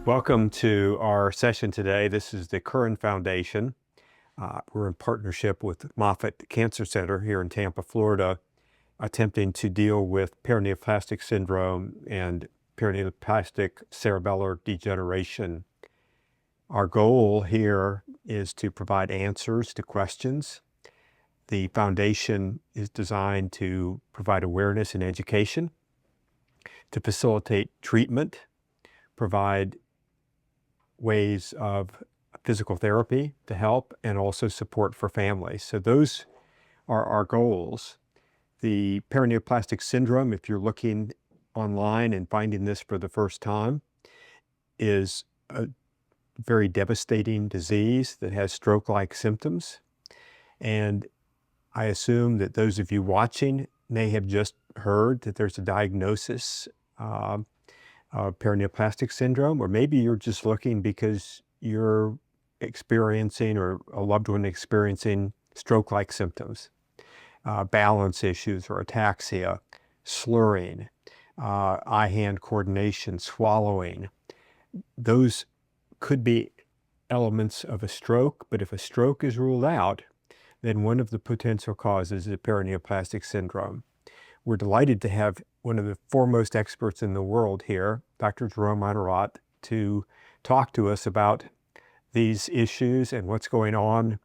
Welcome to our session today. This is the Curren Foundation. We're in partnership with Moffitt Cancer Center here in Tampa, Florida, attempting to deal with paraneoplastic syndrome and paraneoplastic cerebellar degeneration. Our goal here is to provide answers to questions. The foundation is designed to provide awareness and education, to facilitate treatment, provide ways of physical therapy to help, and also support for families. So those are our goals. The paraneoplastic syndrome, if you're looking online and finding this for the first time, is a very devastating disease that has stroke-like symptoms. And I assume that those of you watching may have just heard that there's a diagnosis of paraneoplastic syndrome, or maybe you're just looking because you're experiencing or a loved one experiencing stroke-like symptoms, balance issues or ataxia, slurring, eye-hand coordination, swallowing. Those could be elements of a stroke, but if a stroke is ruled out, then one of the potential causes is paraneoplastic syndrome. We're delighted to have one of the foremost experts in the world here, Dr. Honnorat, to talk to us about these issues and what's going on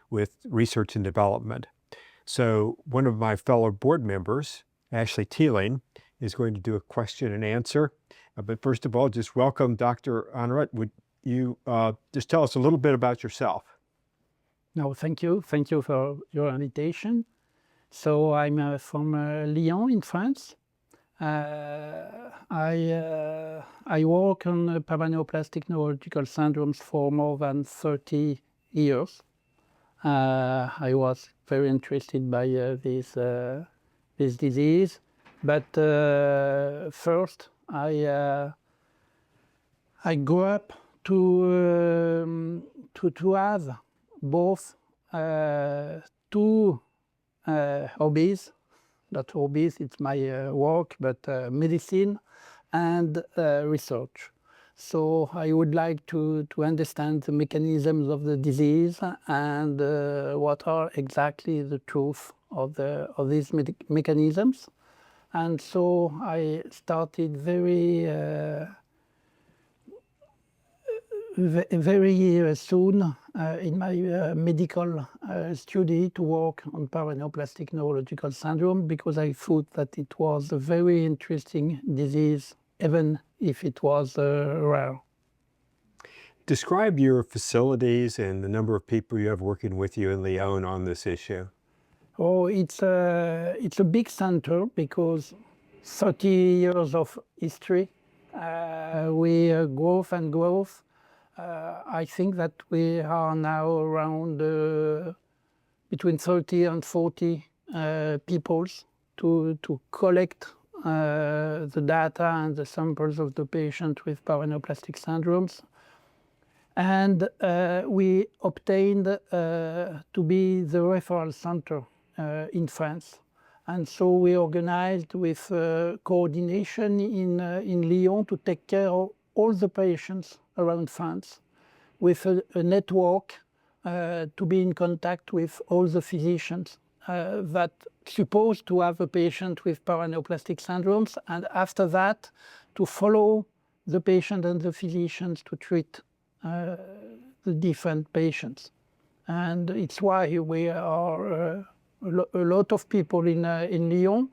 with research and development. So one of my fellow board members, Ashlie Teeling, is going to do a question and answer. But first of all, just welcome Dr. Honnorat. Would you just tell us a little bit about yourself? No, thank you. Thank you for your invitation. So I'm from Lyon in France. I work on paraneoplastic neurological syndromes for more than 30 years. I was very interested by this disease, but first I grew up to have both two hobbies. Not hobbies, it's my work, but medicine and research. So I would like to understand the mechanisms of the disease and what are exactly the truth of these mechanisms. And so I started very soon in my medical study to work on paraneoplastic neurological syndrome, because I thought that it was a very interesting disease, even if it was rare. Describe your facilities and the number of people you have working with you in Lyon on this issue. Oh, it's a big center because 30 years of history. We growth and growth. I think that we are now around between 30 and 40 people to collect the data and the samples of the patient with paraneoplastic syndromes. And we obtained to be the referral center in France. And so we organized with coordination in Lyon to take care of all the patients around France, with a network to be in contact with all the physicians that supposed to have a patient with paraneoplastic syndromes, and after that to follow the patient and the physicians to treat the different patients. And it's why we are a lot of people in Lyon.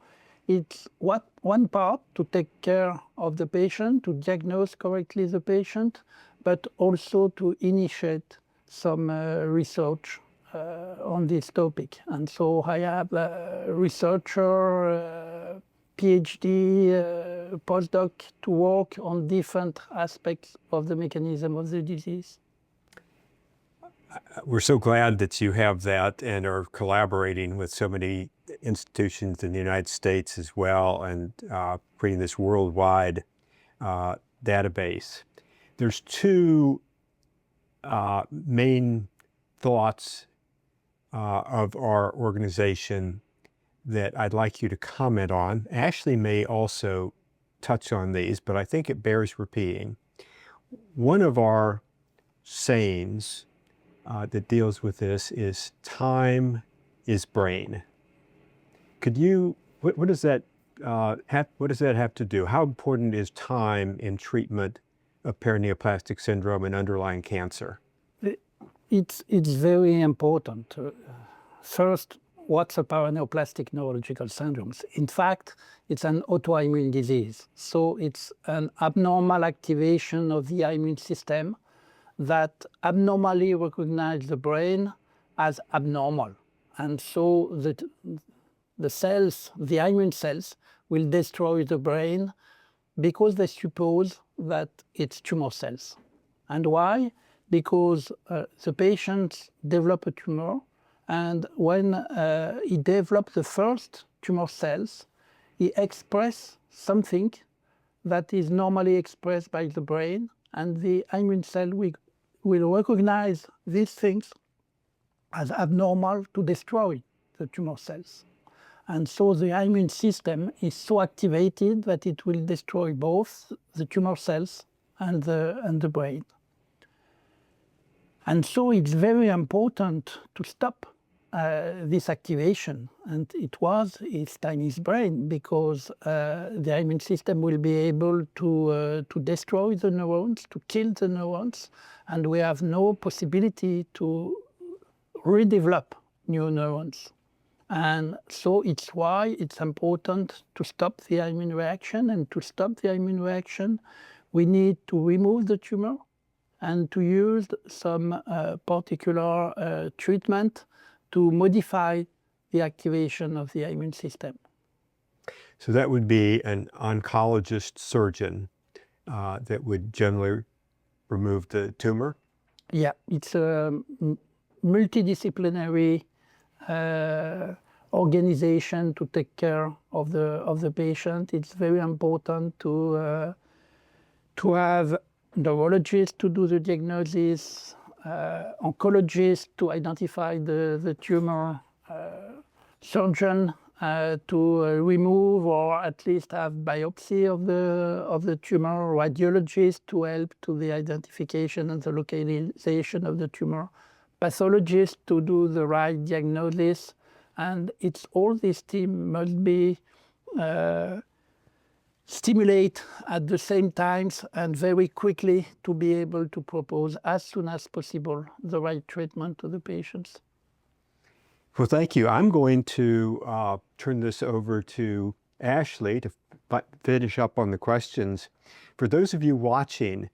It's one part to take care of the patient, to diagnose correctly the patient, but also to initiate some research on this topic. And so I have a researcher, PhD, postdoc to work on different aspects of the mechanism of the disease. We're so glad that you have that and are collaborating with so many institutions in the United States as well, and creating this worldwide database. There's two main thoughts of our organization that I'd like you to comment on. Ashlie may also touch on these, but I think it bears repeating. one of our sayings that deals with this is time is brain. Could you, what does that have to do? How important is time in treatment of paraneoplastic syndrome and underlying cancer? It's very important. First, what's a paraneoplastic neurological syndrome? In fact, it's an autoimmune disease. So it's an abnormal activation of the immune system that abnormally recognizes the brain as abnormal. And so the cells, the immune cells, will destroy the brain because they suppose that it's tumor cells. And why? Because the patient develops a tumor, and when he develops the first tumor cells, he expresses something that is normally expressed by the brain, and the immune cell will recognize these things as abnormal to destroy the tumor cells. And so the immune system is so activated that it will destroy both the tumor cells and the brain. And so it's very important to stop this activation. And it's Chinese brain, because the immune system will be able to destroy the neurons, to kill the neurons, and we have no possibility to redevelop new neurons. And so it's why it's important to stop the immune reaction, and to stop the immune reaction, we need to remove the tumor and to use some particular treatment to modify the activation of the immune system. So that would be an oncologist surgeon that would generally remove the tumor? Yeah, it's a multidisciplinary organization to take care of the patient. It's very important to have neurologists to do the diagnosis, oncologists to identify the tumor, surgeon to remove or at least have biopsy of the tumor, radiologist to help to the identification and the localization of the tumor, pathologist to do the right diagnosis, and it's all this team must be stimulate at the same times and very quickly to be able to propose as soon as possible the right treatment to the patients. Well, thank you. I'm going to turn this over to Ashlie to finish up on the questions. For those of you watching,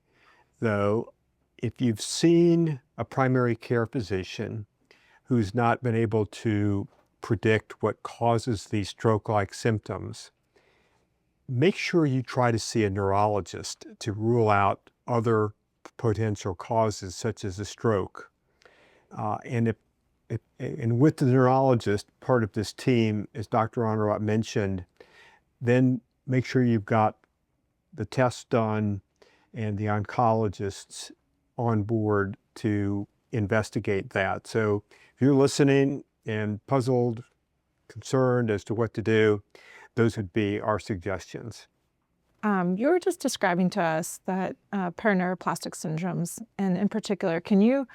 though, if you've seen a primary care physician who's not been able to predict what causes these stroke-like symptoms, make sure you try to see a neurologist to rule out other potential causes such as a stroke. And with the neurologist, part of this team, as Dr. Honnorat mentioned, then make sure you've got the tests done and the oncologists on board to investigate that. So if you're listening and puzzled, concerned as to what to do, those would be our suggestions. You were just describing to us that paraneoplastic syndromes, and in particular, can you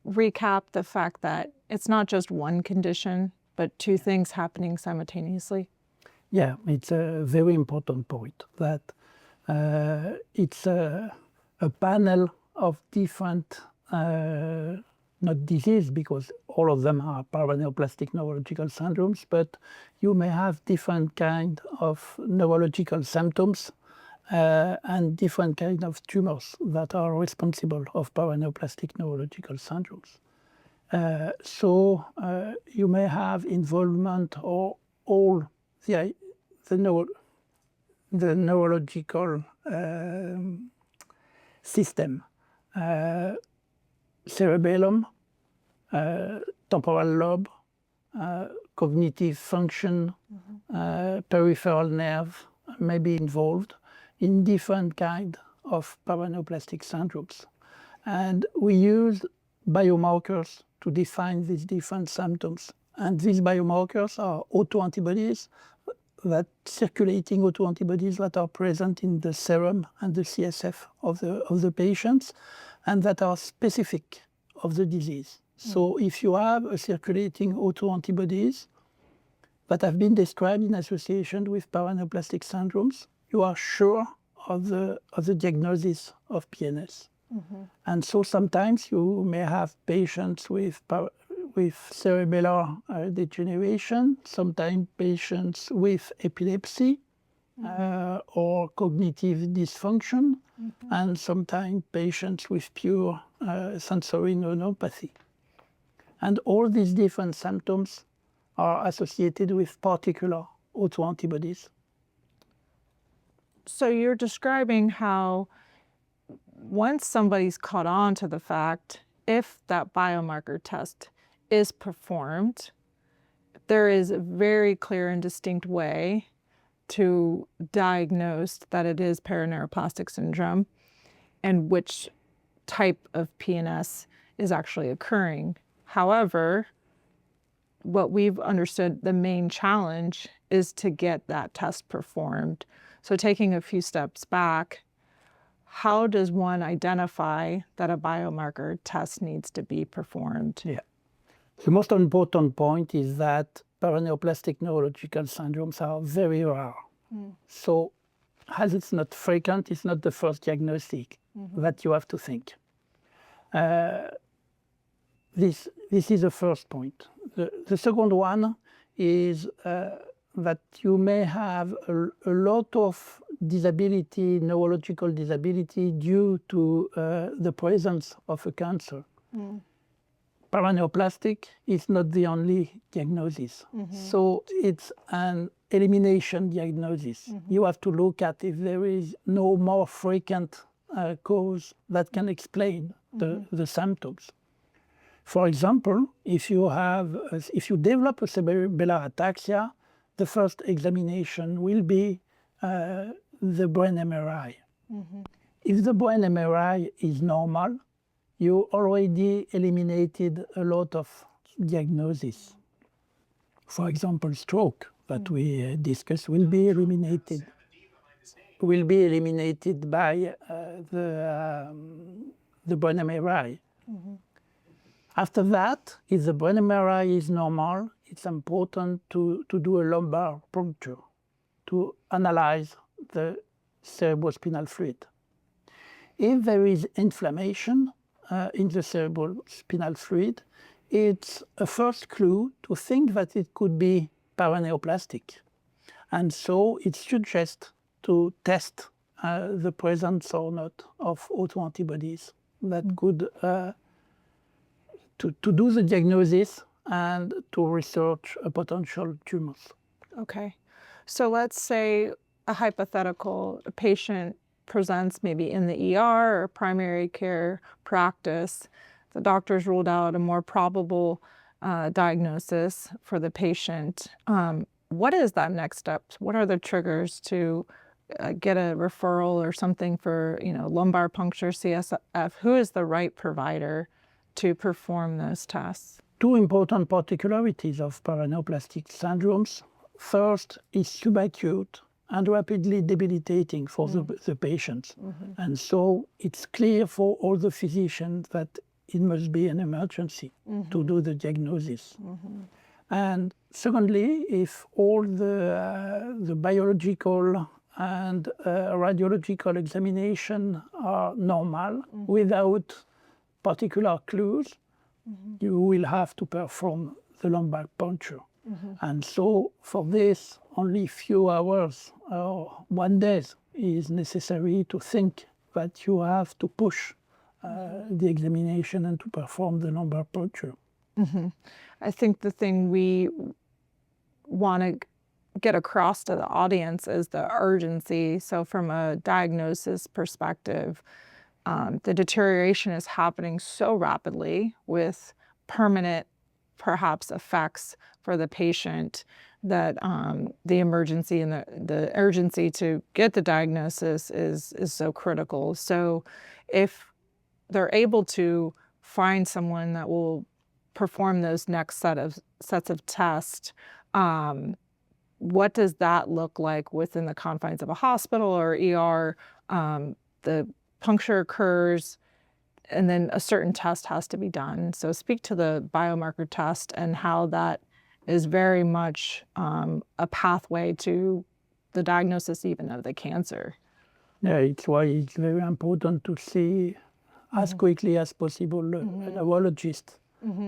recap the fact that it's not just one condition, but two things happening simultaneously? Yeah, it's a very important point that it's a panel of different, not disease, because all of them are paraneoplastic neurological syndromes, but you may have different kind of neurological symptoms and different kind of tumors that are responsible of paraneoplastic neurological syndromes. So you may have involvement of all the neurological system, cerebellum, temporal lobe, cognitive function, peripheral nerve may be involved in different kind of paraneoplastic syndromes. And we use biomarkers to define these different symptoms. And these biomarkers are autoantibodies that circulating autoantibodies that are present in the serum and the CSF of the patients, and that are specific of the disease. So if you have a circulating autoantibodies that have been described in association with paraneoplastic syndromes, you are sure of the diagnosis of PNS. And so sometimes you may have patients with cerebellar degeneration, sometimes patients with epilepsy or cognitive dysfunction, and sometimes patients with pure sensory neuropathy. And all these different symptoms are associated with particular autoantibodies. So you're describing how once somebody's caught on to the fact, if that biomarker test is performed, there is a very clear and distinct way to diagnose that it is paraneoplastic syndrome and which type of PNS is actually occurring. However, what we've understood the main challenge is to get that test performed. So taking a few steps back, how does one identify that a biomarker test needs to be performed? Yeah. The most important point is that paraneoplastic neurological syndromes are very rare. So as it's not frequent, it's not the first diagnostic that you have to think. This is the first point. The second one is that you may have a lot of disability, neurological disability, due to the presence of a cancer. Paraneoplastic is not the only diagnosis. So it's an elimination diagnosis. You have to look at if there is no more frequent cause that can explain the symptoms. For example, if you develop a cerebellar ataxia, the first examination will be the brain MRI. If the brain MRI is normal, you already eliminated a lot of diagnoses. For example, stroke that we discussed will be eliminated. By the brain MRI. After that, if the brain MRI is normal, it's important to do a lumbar puncture to analyze the cerebrospinal fluid. If there is inflammation in the cerebrospinal fluid, it's a first clue to think that it could be paraneoplastic. And so it suggests to test the presence or not of autoantibodies that could to do the diagnosis and to research a potential tumors. Okay. So let's say a hypothetical patient presents maybe in the ER or primary care practice. The doctor's ruled out a more probable diagnosis for the patient. What is that next step? What are the triggers to get a referral or something for, lumbar puncture, CSF? Who is the right provider to perform those tests? Two important particularities of paraneoplastic syndromes. First is subacute and rapidly debilitating for the patients. And so it's clear for all the physicians that it must be an emergency to do the diagnosis. And secondly, if all the biological and radiological examination are normal without particular clues, you will have to perform the lumbar puncture. And so for this, only few hours or 1 day is necessary to think that you have to push the examination and to perform the lumbar puncture. I think the thing we want to get across to the audience is the urgency. So from a diagnosis perspective, the deterioration is happening so rapidly with permanent, perhaps, effects for the patient that the emergency and the urgency to get the diagnosis is so critical. So if they're able to find someone that will perform those next sets of tests, what does that look like within the confines of a hospital or ER? The puncture occurs, and then a certain test has to be done. So speak to the biomarker test and how that is very much a pathway to the diagnosis even of the cancer. Yeah, it's why it's very important to see as quickly as possible a neurologist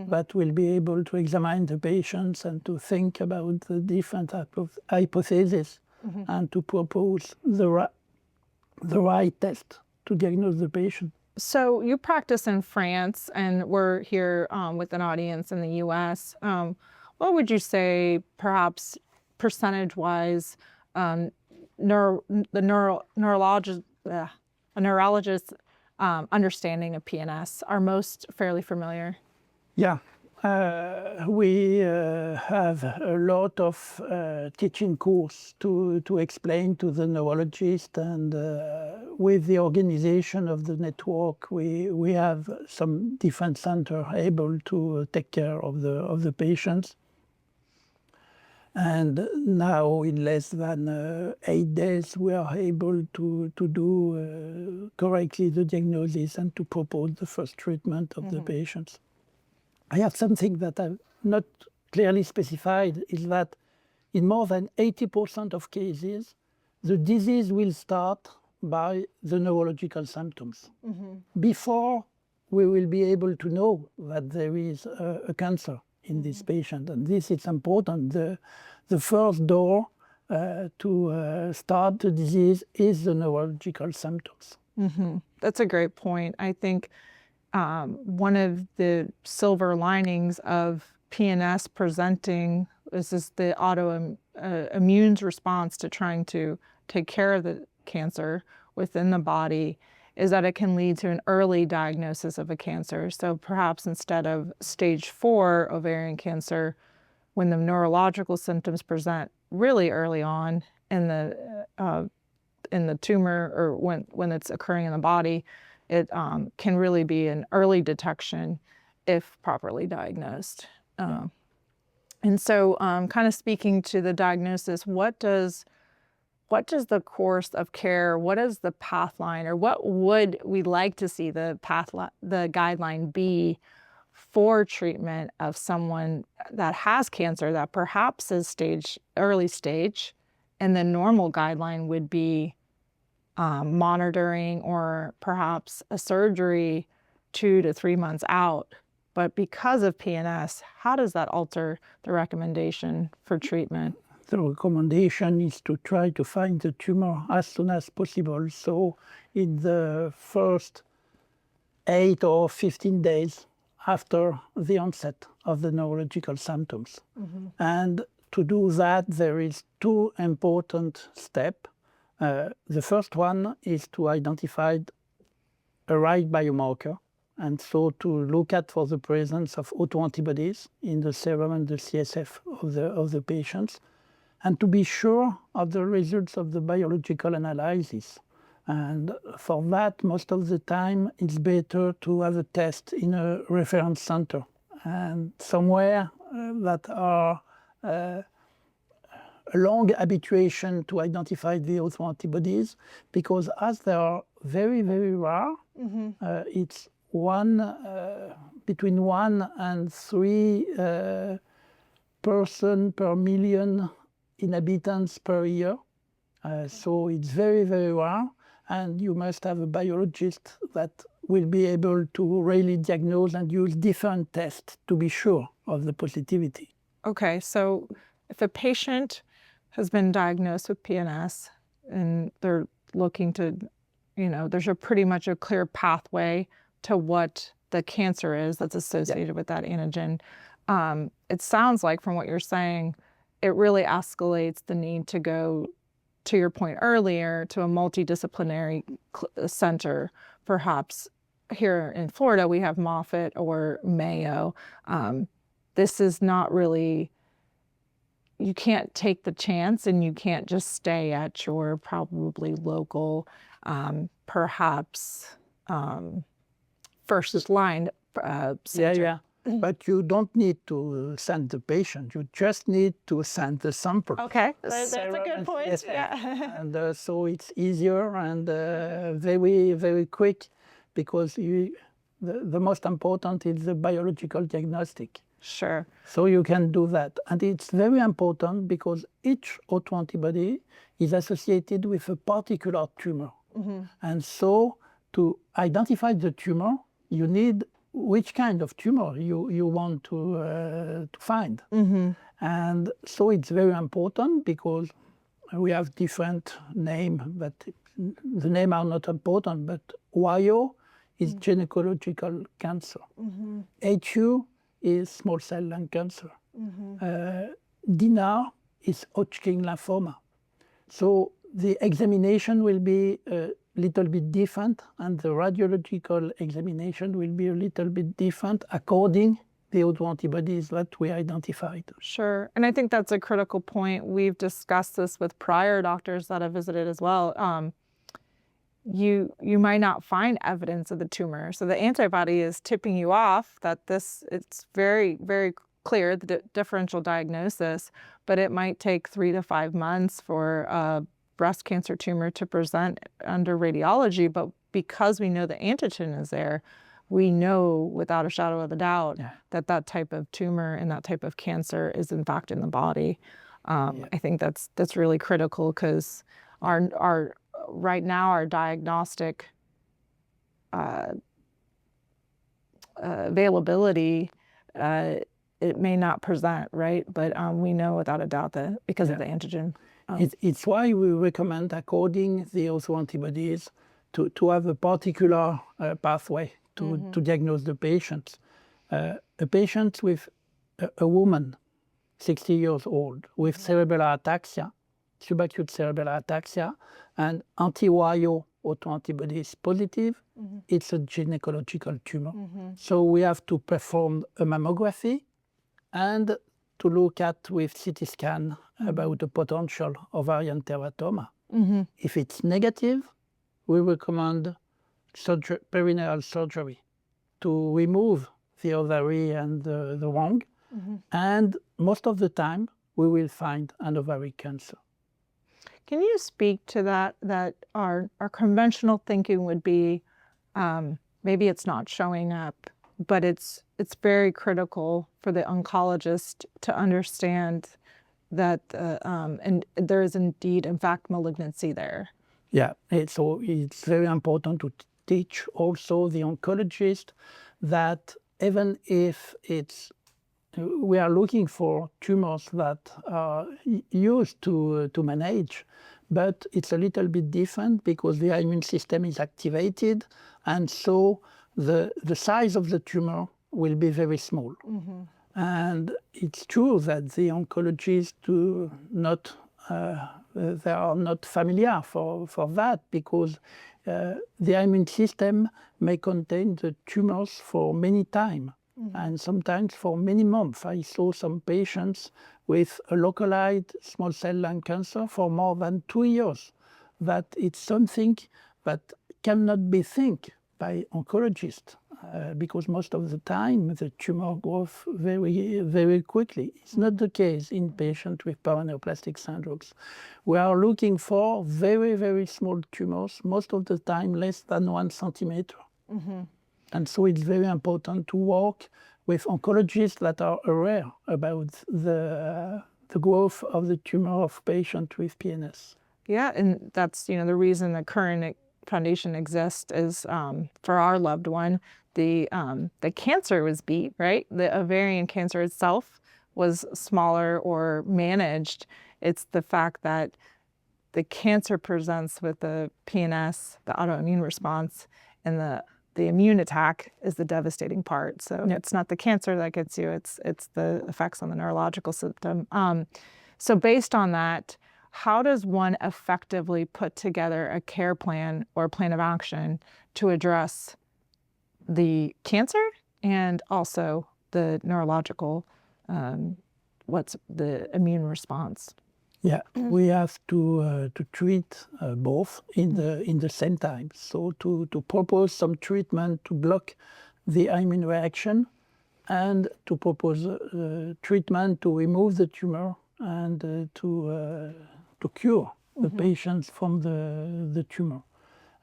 that will be able to examine the patients and to think about the different type of hypotheses and to propose the right test to diagnose the patient. So you practice in France, and we're here with an audience in the U.S. What would you say, perhaps percentage-wise, a neurologist's understanding of PNS are most fairly familiar? Yeah, we have a lot of teaching course to explain to the neurologist, and with the organization of the network, we have some different centers able to take care of the patients. And now, in less than 8 days, we are able to do correctly the diagnosis and to propose the first treatment of the patients. I have something that I've not clearly specified, is that in more than 80% of cases, the disease will start by the neurological symptoms. Before we will be able to know that there is a cancer in this patient. And this is important. The first door to start the disease is the neurological symptoms. That's a great point. I think one of the silver linings of PNS presenting is the autoimmune response to trying to take care of the cancer within the body, is that it can lead to an early diagnosis of a cancer. So perhaps instead of stage 4 ovarian cancer, when the neurological symptoms present really early on in the tumor, or when it's occurring in the body, it can really be an early detection if properly diagnosed. And so kind of speaking to the diagnosis, what does the course of care, what is the path line, or what would we like to see the guideline be for treatment of someone that has cancer that perhaps is early stage, and the normal guideline would be monitoring or perhaps a surgery 2 to 3 months out. But because of PNS, how does that alter the recommendation for treatment? The recommendation is to try to find the tumor as soon as possible. So in the first 8 or 15 days after the onset of the neurological symptoms. And to do that, there is 2 important steps. The first one is to identify a right biomarker, and so to look at for the presence of autoantibodies in the serum and the CSF of the patients, and to be sure of the results of the biological analysis. And for that, most of the time, it's better to have a test in a reference center and somewhere that are a long habituation to identify the autoantibodies, because as they are very, very rare, it's between 1 and 3 person per million inhabitants per year. So it's very, very rare, and you must have a biologist that will be able to really diagnose and use different tests to be sure of the positivity. Okay, so if a patient has been diagnosed with PNS and they're looking to, there's pretty much a clear pathway to what the cancer is that's associated with that antigen. It sounds like from what you're saying, it really escalates the need to go, to your point earlier, to a multidisciplinary center. Perhaps here in Florida, we have Moffitt or Mayo. This is not really, you can't take the chance, and you can't just stay at your probably local, perhaps first line center. Yeah. but you don't need to send the patient. You just need to send the sample. Okay, that's a good point. Yes, Yeah. and so it's easier and very, very quick, because the most important is the biological diagnostic. Sure. So you can do that. And it's very important because each autoantibody is associated with a particular tumor. And so to identify the tumor, you need which kind of tumor you want to find. And so it's very important because we have different names, but the names are not important. But YO is gynecological cancer. HU is small cell lung cancer. DINAR is Hodgkin lymphoma. So the examination will be a little bit different, and the radiological examination will be a little bit different according the autoantibodies that we identified. Sure. And I think that's a critical point. We've discussed this with prior doctors that have visited as well. You might not find evidence of the tumor. So the antibody is tipping you off that it's very, very clear, the differential diagnosis, but it might take 3 to 5 months for a breast cancer tumor to present under radiology. But because we know the antigen is there, we know without a shadow of a doubt that type of tumor and that type of cancer is in fact in the body. I think that's really critical, because our right now our diagnostic availability, it may not present, right? But we know without a doubt that because of the antigen. It's why we recommend, according the autoantibodies, to have a particular pathway to diagnose the patient. A patient with a woman, 60 years old, with cerebellar ataxia, subacute cerebellar ataxia, and anti-YO autoantibodies positive, it's a gynecological tumor. So we have to perform a mammography and to look at with CT scan about the potential ovarian teratoma. If it's negative, we recommend perineal surgery to remove the ovary and the womb. And most of the time, we will find an ovary cancer. Can you speak to that our conventional thinking would be, maybe it's not showing up, but it's very critical for the oncologist to understand that and there is indeed, in fact, malignancy there. Yeah, so it's very important to teach also the oncologist that even if we are looking for tumors that are used to manage, but it's a little bit different because the immune system is activated, and so the size of the tumor will be very small. And it's true that the oncologists they are not familiar for that, because the immune system may contain the tumors for many times. And sometimes for many months. I saw some patients with a localized small cell lung cancer for more than 2 years. That it's something that cannot be seen by oncologists, because most of the time the tumor grows very, very quickly. It's not the case in patients with paraneoplastic syndromes. We are looking for very, very small tumors, most of the time less than 1 centimeter. And so it's very important to work with oncologists that are aware about the growth of the tumor of patients with PNS. Yeah, and that's the reason the Curren Foundation exists is for our loved one. The cancer was beat, right? The ovarian cancer itself was smaller or managed. It's the fact that the cancer presents with the PNS, the autoimmune response, and the immune attack is the devastating part. So it's not the cancer that gets you, it's the effects on the neurological system. So based on that, how does one effectively put together a care plan or a plan of action to address the cancer and also the neurological, what's the immune response? Yeah, we have to treat both in the same time. So to propose some treatment to block the immune reaction and to propose treatment to remove the tumor and to cure the patients from the tumor.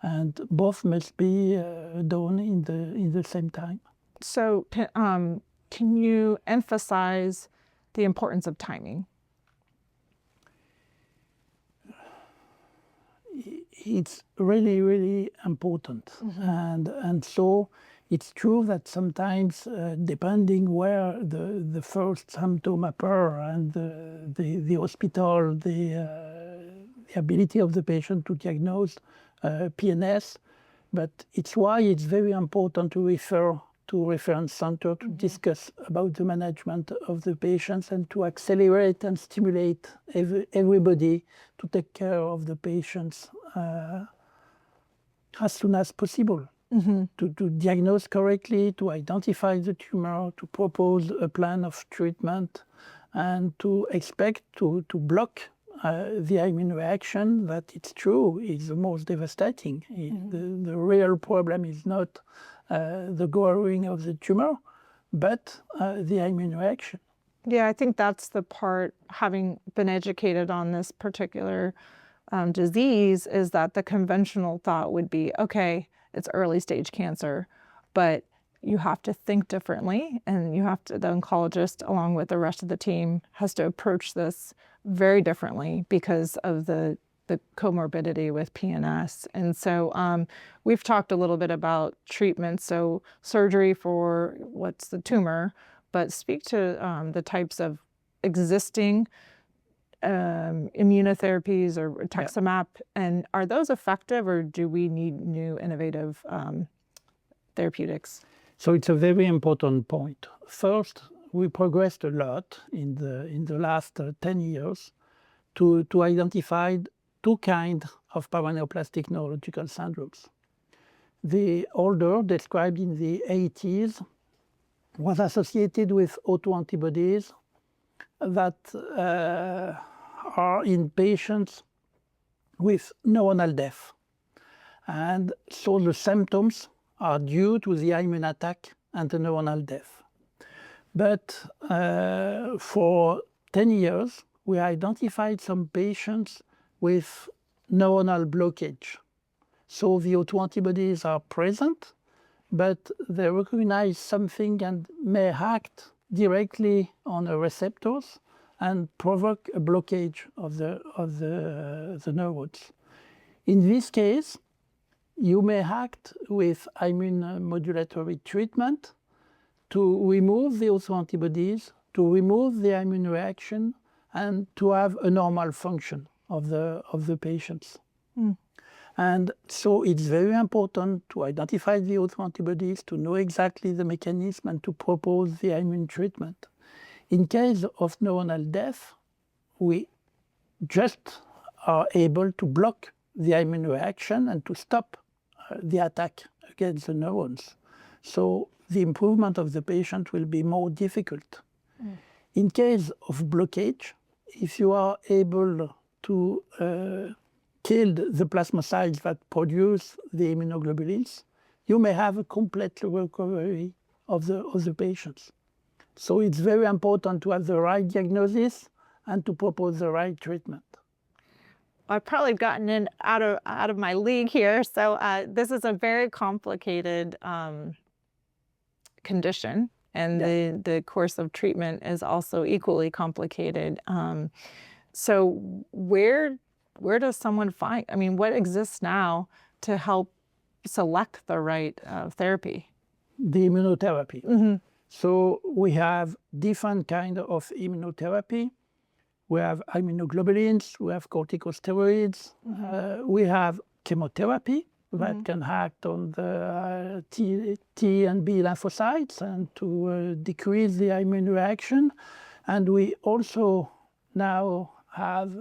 And both must be done in the same time. So can you emphasize the importance of timing? It's really, really important. And so it's true that sometimes, depending where the first symptom appear and the hospital, the ability of the patient to diagnose PNS, but it's why it's very important to refer to reference center to discuss about the management of the patients and to accelerate and stimulate everybody to take care of the patients as soon as possible. To diagnose correctly, to identify the tumor, to propose a plan of treatment, and to expect to block the immune reaction that it's true is the most devastating. The real problem is not the growing of the tumor, but the immune reaction. Yeah, I think that's the part, having been educated on this particular disease, is that the conventional thought would be, okay, it's early stage cancer, but you have to think differently, and you have to, the oncologist, along with the rest of the team, has to approach this very differently because of the comorbidity with PNS. And so we've talked a little bit about treatment, so surgery for what's the tumor, but speak to the types of existing immunotherapies or rituximab, and are those effective, or do we need new innovative therapeutics? So it's a very important point. First, we progressed a lot in the last 10 years to identify two kinds of paraneoplastic neurological syndromes. The older, described in the 80s, was associated with autoantibodies that are in patients with neuronal death. And so the symptoms are due to the immune attack and the neuronal death. But for 10 years, we identified some patients with neuronal blockage. So the autoantibodies are present, but they recognize something and may act directly on the receptors and provoke a blockage of the neurons. In this case, you may act with immune modulatory treatment to remove the autoantibodies, to remove the immune reaction, and to have a normal function of the patients. And so it's very important to identify the autoantibodies, to know exactly the mechanism, and to propose the immune treatment. In case of neuronal death, we just are able to block the immune reaction and to stop the attack against the neurons. So the improvement of the patient will be more difficult. In case of blockage, if you are able to kill the plasmacytes that produce the immunoglobulins, you may have a complete recovery of the patients. So it's very important to have the right diagnosis and to propose the right treatment. I've probably gotten in out of my league here. So this is a very complicated condition, and the course of treatment is also equally complicated. So where does someone find, I mean, what exists now to help select the right therapy? The immunotherapy. So we have different kinds of immunotherapy. We have immunoglobulins, we have corticosteroids, we have chemotherapy that can act on the T and B lymphocytes and to decrease the immune reaction. And we also now have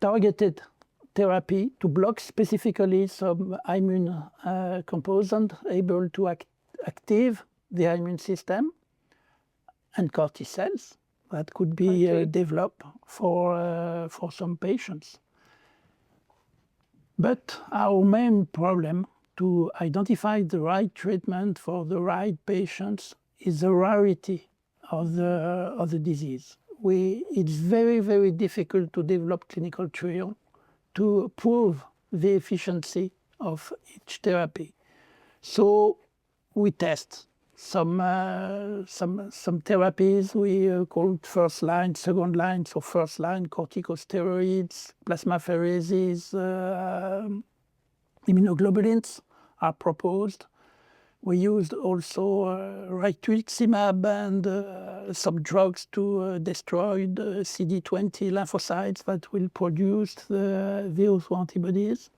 targeted therapy to block specifically some immune component able to active the immune system, and CAR T cells that could be developed for some patients. But our main problem to identify the right treatment for the right patients is the rarity of the disease. It's very, very difficult to develop clinical trial to prove the efficiency of each therapy. So we test some therapies we call first line, second line. So first line, corticosteroids, plasmapheresis, immunoglobulins are proposed. We used also rituximab and some drugs to destroy the CD20 lymphocytes that will produce the autoantibodies.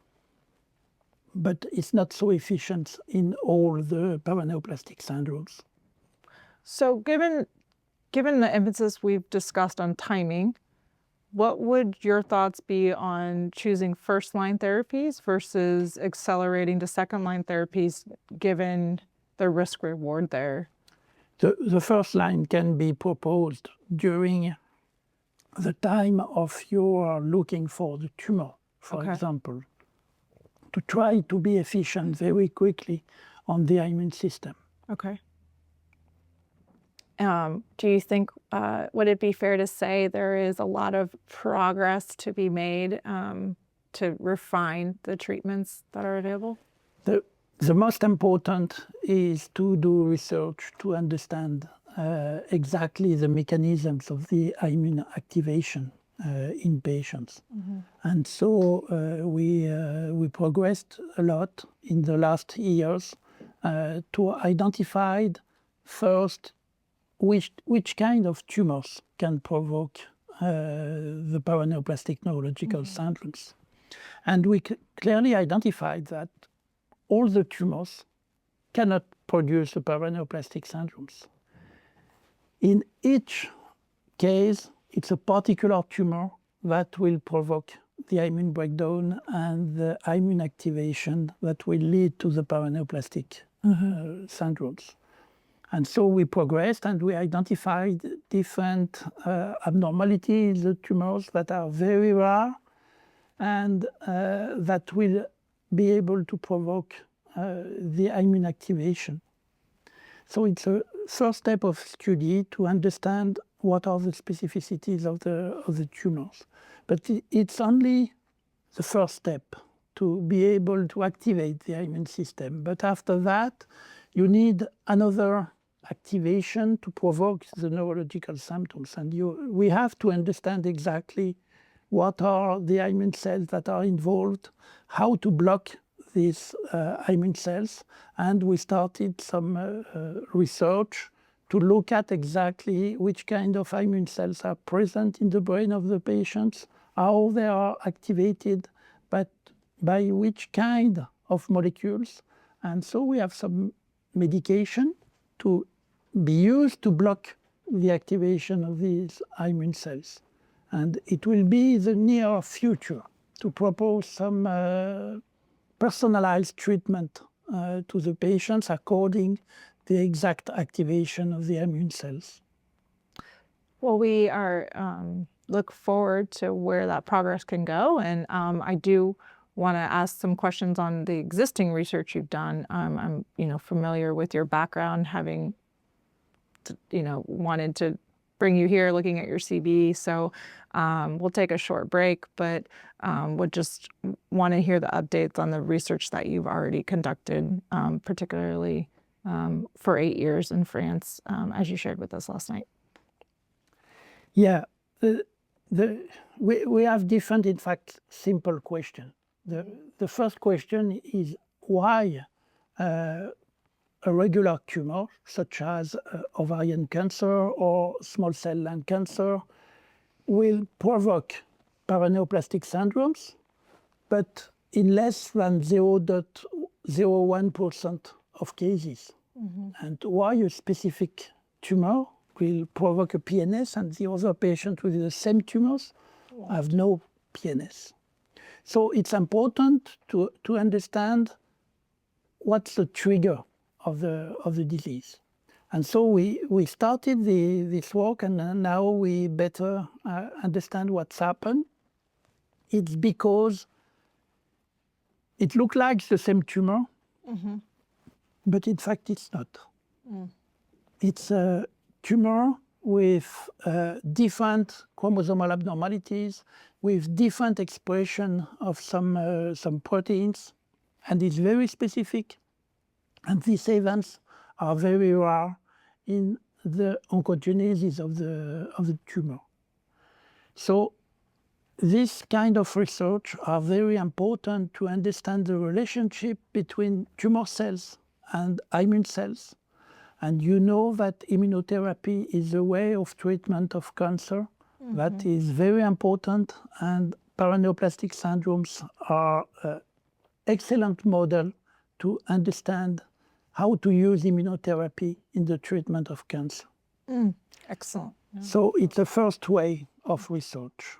But it's not so efficient in all the paraneoplastic syndromes. So given the emphasis we've discussed on timing, what would your thoughts be on choosing first-line therapies versus accelerating to second-line therapies, given the risk-reward there? The first line can be proposed during the time of you are looking for the tumor, for example, to try to be efficient very quickly on the immune system. Okay. Do you think, would it be fair to say there is a lot of progress to be made to refine the treatments that are available? The most important is to do research to understand exactly the mechanisms of the immune activation in patients. And so we progressed a lot in the last years to identify first which kind of tumors can provoke the paraneoplastic neurological syndromes. And we clearly identified that all the tumors cannot produce the paraneoplastic syndromes. In each case, it's a particular tumor that will provoke the immune breakdown and the immune activation that will lead to the paraneoplastic syndromes. And so we progressed and we identified different abnormalities, the tumors that are very rare and that will be able to provoke the immune activation. So it's a first step of study to understand what are the specificities of the tumors. But it's only the first step to be able to activate the immune system. But after that, you need another activation to provoke the neurological symptoms. And we have to understand exactly what are the immune cells that are involved, how to block these immune cells. And we started some research to look at exactly which kind of immune cells are present in the brain of the patients, how they are activated, but by which kind of molecules. And so we have some medication to be used to block the activation of these immune cells. And it will be the near future to propose some personalized treatment to the patients according to the exact activation of the immune cells. Well, we are look forward to where that progress can go. And I do want to ask some questions on the existing research you've done. I'm familiar with your background, having wanted to bring you here looking at your CB. So we'll take a short break, but would just want to hear the updates on the research that you've already conducted, particularly for 8 years in France, as you shared with us last night. Yeah, we have different, in fact, simple questions. The first question is why a regular tumor, such as ovarian cancer or small cell lung cancer, will provoke paraneoplastic syndromes, but in less than 0.01% of cases. And why a specific tumor will provoke a PNS and the other patients with the same tumors have no PNS. So it's important to understand what's the trigger of the disease. And so we started this work, and now we better understand what's happened. It's because it looked like the same tumor, But in fact, it's not. It's a tumor with different chromosomal abnormalities, with different expression of some proteins, and it's very specific. And these events are very rare in the oncogenesis of the tumor. So this kind of research are very important to understand the relationship between tumor cells and immune cells. And you know that immunotherapy is a way of treatment of cancer that is very important, and paraneoplastic syndromes are an excellent model to understand how to use immunotherapy in the treatment of cancer. Excellent. So it's the first way of research.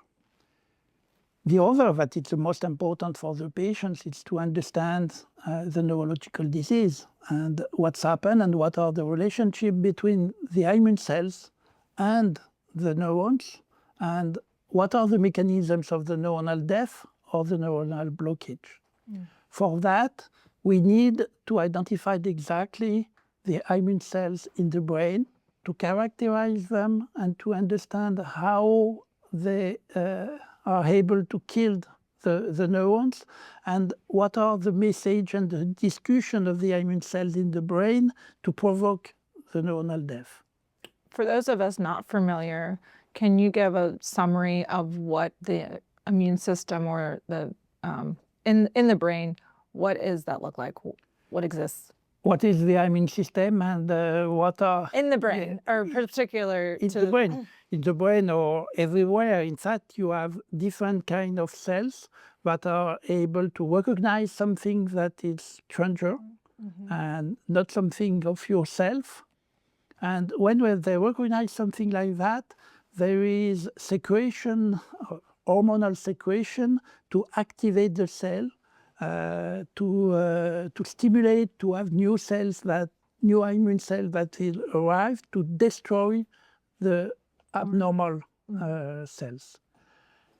The other that is the most important for the patients is to understand the neurological disease and what's happened and what are the relationship between the immune cells and the neurons, and what are the mechanisms of the neuronal death or the neuronal blockage. For that, we need to identify exactly the immune cells in the brain, to characterize them and to understand how they are able to kill the neurons, and what are the message and the discussion of the immune cells in the brain to provoke the neuronal death. For those of us not familiar, can you give a summary of what the immune system or the in the brain, what does that look like? What exists? What is the immune system and what are... In the brain, or particular in to the brain. In the brain or everywhere, in fact, you have different kind of cells that are able to recognize something that is stranger and not something of yourself. And when they recognize something like that, there is secretion, hormonal secretion to activate the cell, to stimulate, to have new cells, new immune cells that will arrive to destroy the abnormal cells.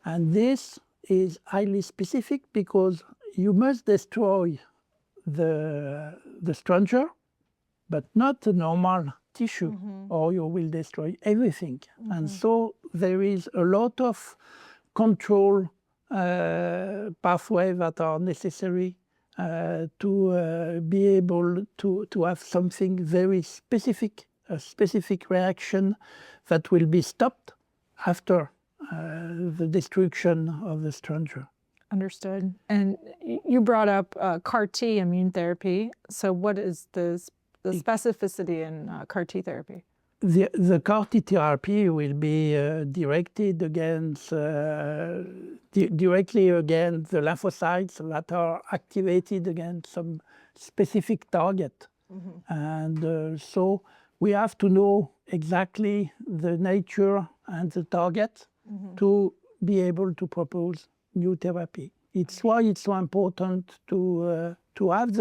And this is highly specific because you must destroy the structure, but not the normal tissue, or you will destroy everything. And so there is a lot of control pathways that are necessary to be able to have something very specific, a specific reaction that will be stopped after the destruction of the structure. Understood. And you brought up CAR T immune therapy. So what is the specificity in CAR T therapy? The CAR T therapy will be directed against directly against the lymphocytes that are activated against some specific target. And so we have to know exactly the nature and the target to be able to propose new therapy. It's why it's so important to have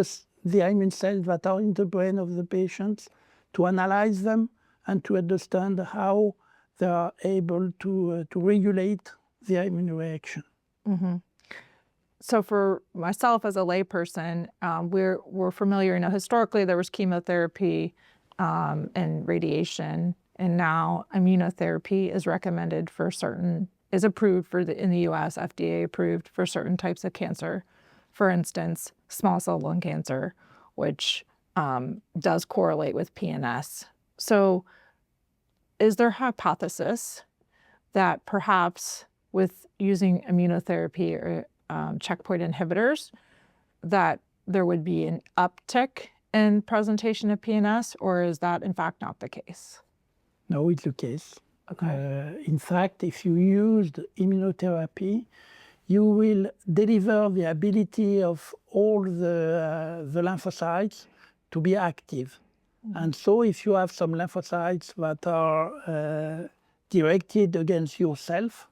the immune cells that are in the brain of the patients, to analyze them, and to understand how they are able to regulate the immune reaction. So for myself as a layperson, we're familiar. Historically there was chemotherapy and radiation, and now immunotherapy is recommended for certain, is approved in the U.S., FDA approved for certain types of cancer. For instance, small cell lung cancer, which does correlate with PNS. So is there a hypothesis that perhaps with using immunotherapy or checkpoint inhibitors, that there would be an uptick in presentation of PNS, or is that in fact not the case? No, it's the case. Okay. In fact, if you used immunotherapy, you will deliver the ability of all the lymphocytes to be active. And so if you have some lymphocytes that are directed against yourself,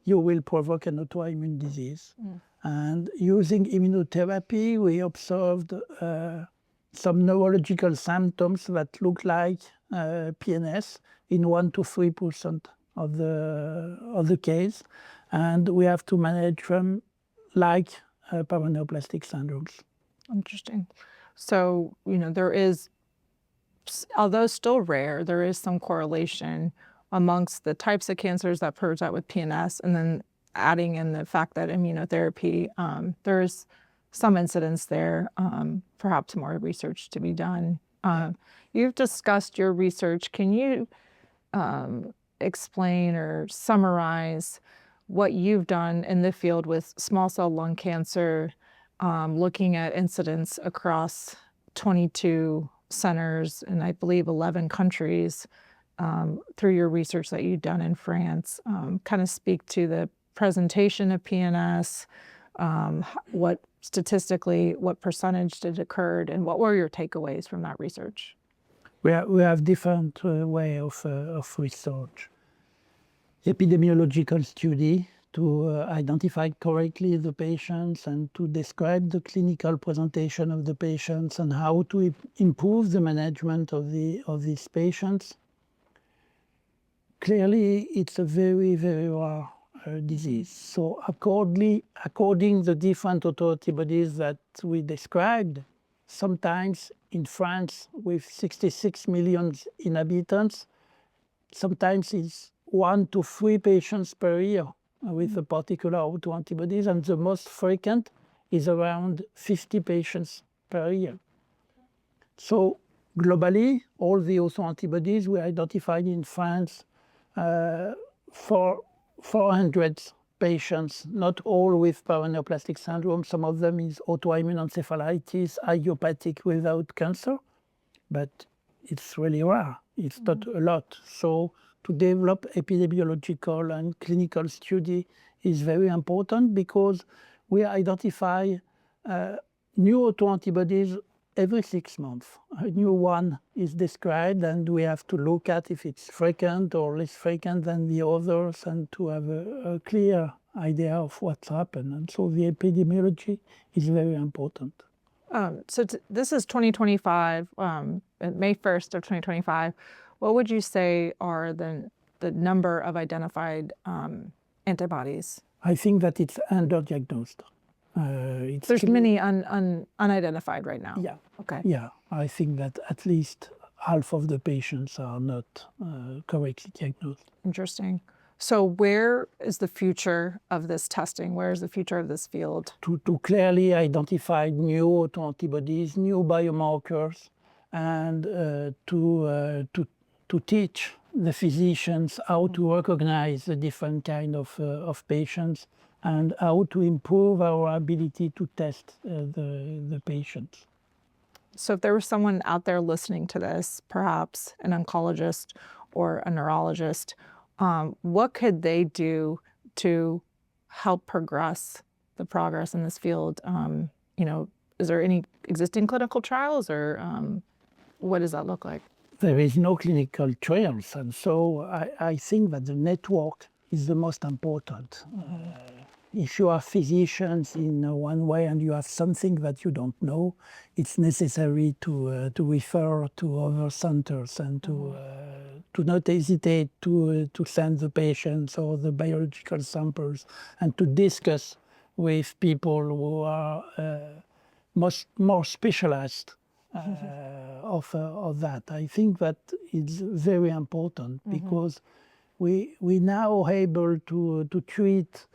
you will provoke an autoimmune disease. And using immunotherapy, we observed some neurological symptoms that look like PNS in 1 to 3% of the case. And we have to manage them like paraneoplastic syndromes. Interesting. So, there is, although still rare, there is some correlation amongst the types of cancers that present with PNS, and then adding in the fact that immunotherapy, there's some incidence there, perhaps more research to be done. You've discussed your research. Can you explain or summarize what you've done in the field with small cell lung cancer, looking at incidence across 22 centers and I believe 11 countries, through your research that you've done in France? Kind of speak to the presentation of PNS, what statistically, what percentage did occurred, and what were your takeaways from that research? We have different way of research. Epidemiological study to identify correctly the patients and to describe the clinical presentation of the patients and how to improve the management of these patients. Clearly, it's a very, very rare disease. So according the different autoantibodies that we described, sometimes in France with 66 million inhabitants, sometimes it's 1 to 3 patients per year with a particular autoantibodies, and the most frequent is around 50 patients per year. So globally, all the autoantibodies we identified in France for 400 patients, not all with paraneoplastic syndrome. Some of them is autoimmune encephalitis, idiopathic without cancer, but it's really rare. It's not a lot. So to develop epidemiological and clinical study is very important because we identify new autoantibodies every 6 months. A new one is described and we have to look at if it's frequent or less frequent than the others and to have a clear idea of what's happened. And so the epidemiology is very important. So this is 2025, May 1st of 2025. What would you say are the number of identified antibodies? I think that it's underdiagnosed. There's many unidentified right now. Yeah. Okay. Yeah, I think that at least half of the patients are not correctly diagnosed. Interesting. So where is the future of this testing? Where is the future of this field? To clearly identify new autoantibodies, new biomarkers, and to teach the physicians how to recognize the different kind of patients and how to improve our ability to test the patients. So if there was someone out there listening to this, perhaps an oncologist or a neurologist, what could they do to help progress in this field? Is there any existing clinical trials, or what does that look like? There is no clinical trials, and so I think that the network is the most important. If you are physicians in one way and you have something that you don't know, it's necessary to refer to other centers and to not hesitate to send the patients or the biological samples and to discuss with people who are more specialized of that. I think that it's very important because we now are able to treat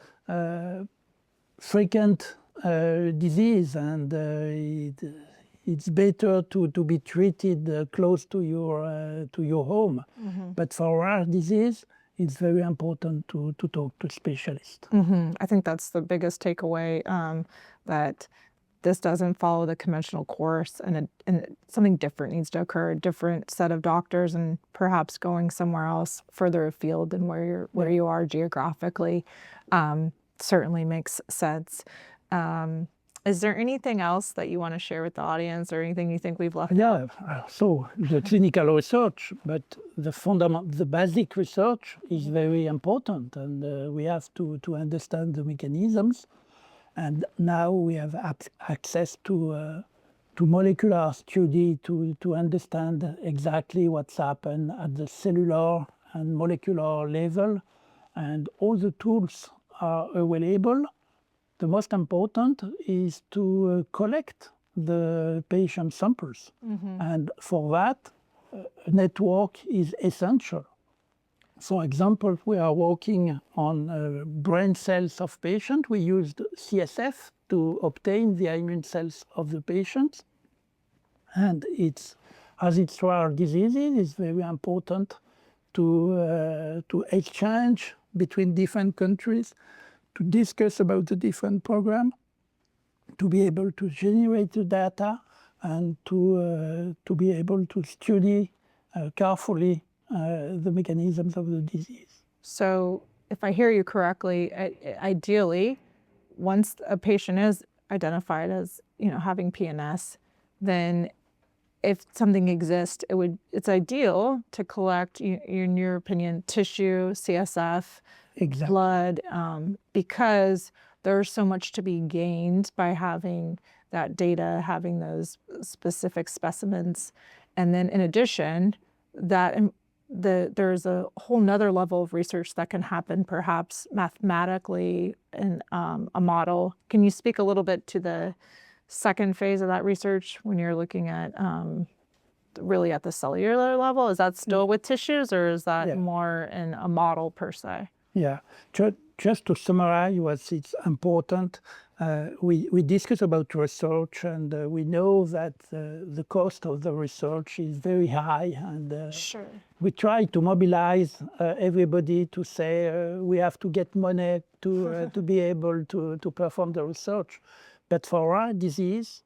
frequent disease, and it's better to be treated close to your home. But for rare disease, it's very important to talk to specialists. I think that's the biggest takeaway, that this doesn't follow the conventional course, and something different needs to occur, a different set of doctors, and perhaps going somewhere else further afield than where you are geographically certainly makes sense. Is there anything else that you want to share with the audience, or anything you think we've left out? Yeah, so the clinical research, but the basic research is very important, and we have to understand the mechanisms. And now we have access to molecular study to understand exactly what's happened at the cellular and molecular level, and all the tools are available. The most important is to collect the patient samples. And for that, a network is essential. For example, we are working on brain cells of patients. We used CSF to obtain the immune cells of the patients. And as it's rare diseases, it's very important to exchange between different countries, to discuss about the different programs, to be able to generate the data, and to be able to study carefully the mechanisms of the disease. So if I hear you correctly, ideally, once a patient is identified as having PNS, then if something exists, it's ideal to collect, in your opinion, tissue, CSF, Exactly. blood, because there's so much to be gained by having that data, having those specific specimens. And then in addition, there's a whole nother level of research that can happen perhaps mathematically in a model. Can you speak a little bit to the second phase of that research when you're looking at really at the cellular level? Is that still with tissues, or is that more in a model per se? Yeah, just to summarize what is important, we discuss about research, and we know that the cost of the research is very high, and Sure. we try to mobilize everybody to say we have to get money to be able to perform the research. But for rare disease,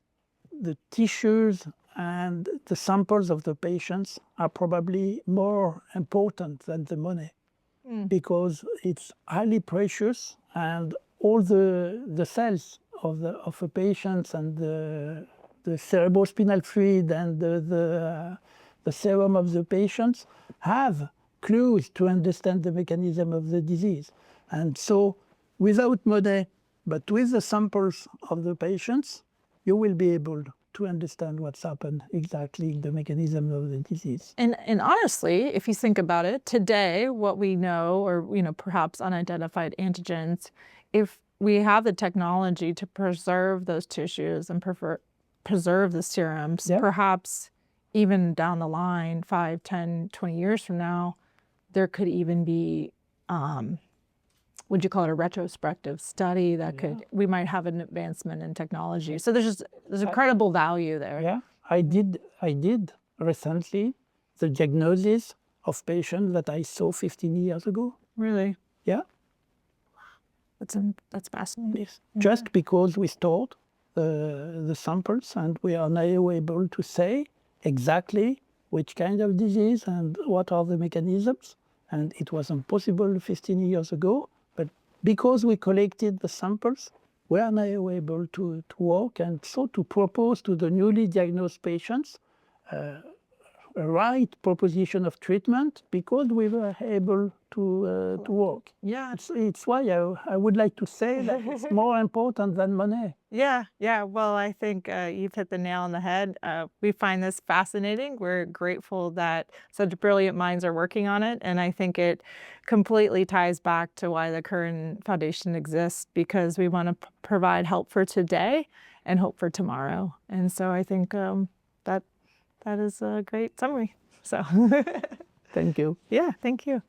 the tissues and the samples of the patients are probably more important than the money, because it's highly precious, and all the cells of a patient and the cerebrospinal fluid and the serum of the patients have clues to understand the mechanism of the disease. And so without money, but with the samples of the patients, you will be able to understand what's happened exactly, the mechanism of the disease. And honestly, if you think about it, today, what we know, or perhaps unidentified antigens, if we have the technology to preserve those tissues and preserve the serums, perhaps even down the line, 5, 10, 20 years from now, there could even be would you call it a retrospective study that we might have an advancement in technology. So there's incredible value there. Yeah, I did recently the diagnosis of patients that I saw 15 years ago. Really? Yeah. That's fascinating. Yes. Just because we stored the samples, and we are now able to say exactly which kind of disease and what are the mechanisms. And it wasn't possible 15 years ago. But because we collected the samples, we are now able to work and so to propose to the newly diagnosed patients a right proposition of treatment, because we were able to work. Yeah. It's why I would like to say that it's more important than money. Yeah. Well, I think you've hit the nail on the head. We find this fascinating. We're grateful that such brilliant minds are working on it. And I think it completely ties back to why the Curren Foundation exists, because we want to provide help for today and hope for tomorrow. And so I think that is a great summary. So Thank you. yeah, thank you.